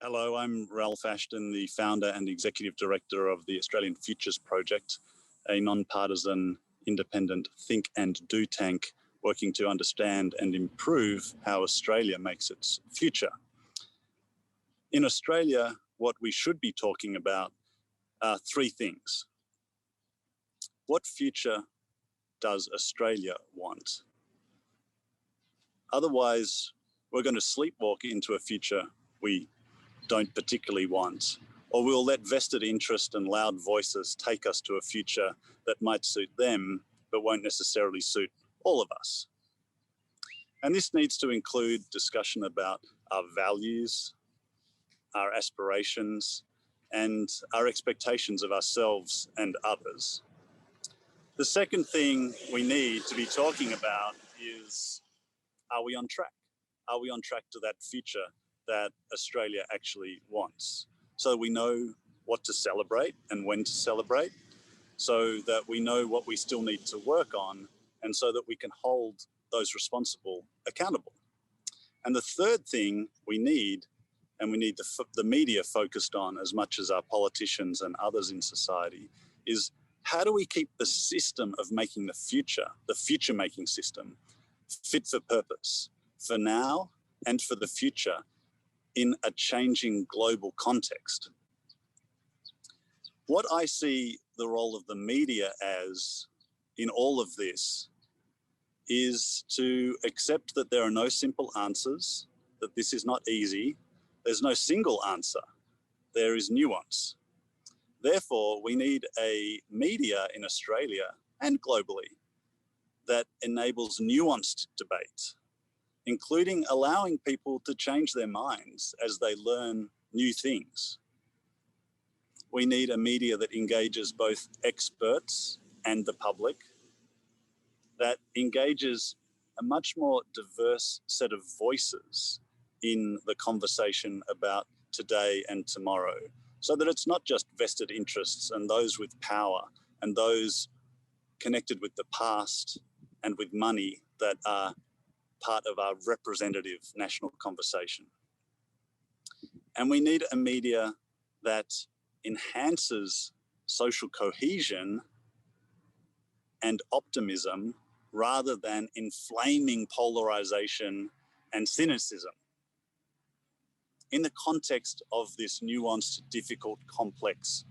Hello, I'm Ralph Ashton, the founder and executive director of the Australian Futures Project, a non-partisan, independent think and do tank working to understand and improve how Australia makes its future. In Australia, what we should be talking about are three things. What future does Australia want? Otherwise, we're going to sleepwalk into a future we don't particularly want, or we'll let vested interest and loud voices take us to a future that might suit them, but won't necessarily suit all of us. And this needs to include discussion about our values, our aspirations, and our expectations of ourselves and others. The second thing we need to be talking about is, are we on track? Are we on track to that future that Australia actually wants? So we know what to celebrate and when to celebrate, so that we know what we still need to work on, and so that we can hold those responsible accountable. And the third thing we need, and we need the media focused on as much as our politicians and others in society, is how do we keep the system of making the future-making system, fit for purpose, for now and for the future, in a changing global context. What I see the role of the media as in all of this is to accept that there are no simple answers, that this is not easy. There's no single answer. There is nuance. Therefore, we need a media in Australia and globally that enables nuanced debate, including allowing people to change their minds as they learn new things. We need a media that engages both experts and the public, that engages a much more diverse set of voices in the conversation about today and tomorrow, so that it's not just vested interests and those with power and those connected with the past and with money that are part of our representative national conversation. And we need a media that enhances social cohesion and optimism rather than inflaming polarization and cynicism in the context of this nuanced, difficult, complex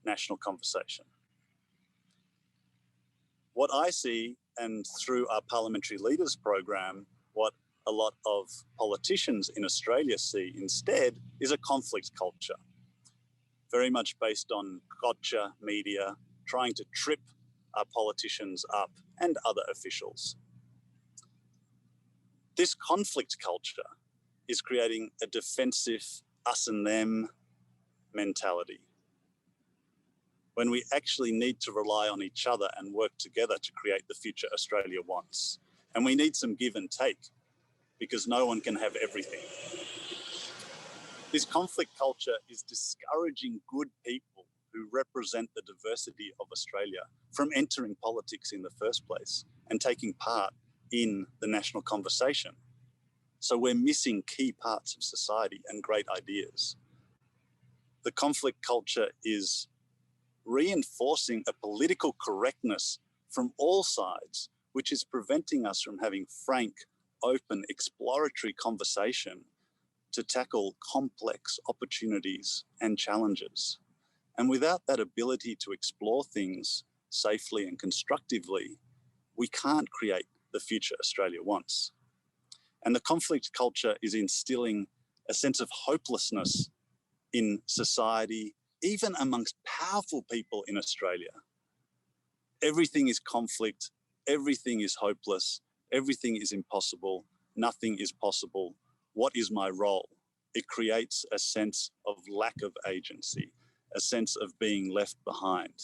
national conversation. What I see, and through our Parliamentary Leaders Program, what a lot of politicians in Australia see instead is a conflict culture, very much based on gotcha media, trying to trip our politicians up and other officials. This conflict culture is creating a defensive us and them mentality, when we actually need to rely on each other and work together to create the future Australia wants. And we need some give and take, because no one can have everything. This conflict culture is discouraging good people who represent the diversity of Australia from entering politics in the first place and taking part in the national conversation. So we're missing key parts of society and great ideas. The conflict culture is reinforcing a political correctness from all sides, which is preventing us from having frank, open, exploratory conversation to tackle complex opportunities and challenges. And without that ability to explore things safely and constructively, we can't create the future Australia wants. And the conflict culture is instilling a sense of hopelessness in society, even amongst powerful people in Australia. Everything is conflict, everything is hopeless, everything is impossible, nothing is possible. What is my role? It creates a sense of lack of agency, a sense of being left behind.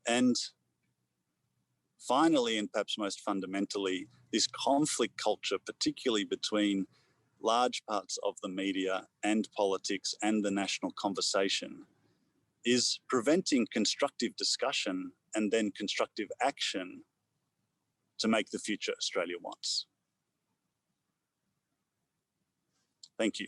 And finally, and perhaps most fundamentally, this conflict culture, particularly between large parts of the media and politics and the national conversation, is preventing constructive discussion and then constructive action to make the future Australia wants. Thank you.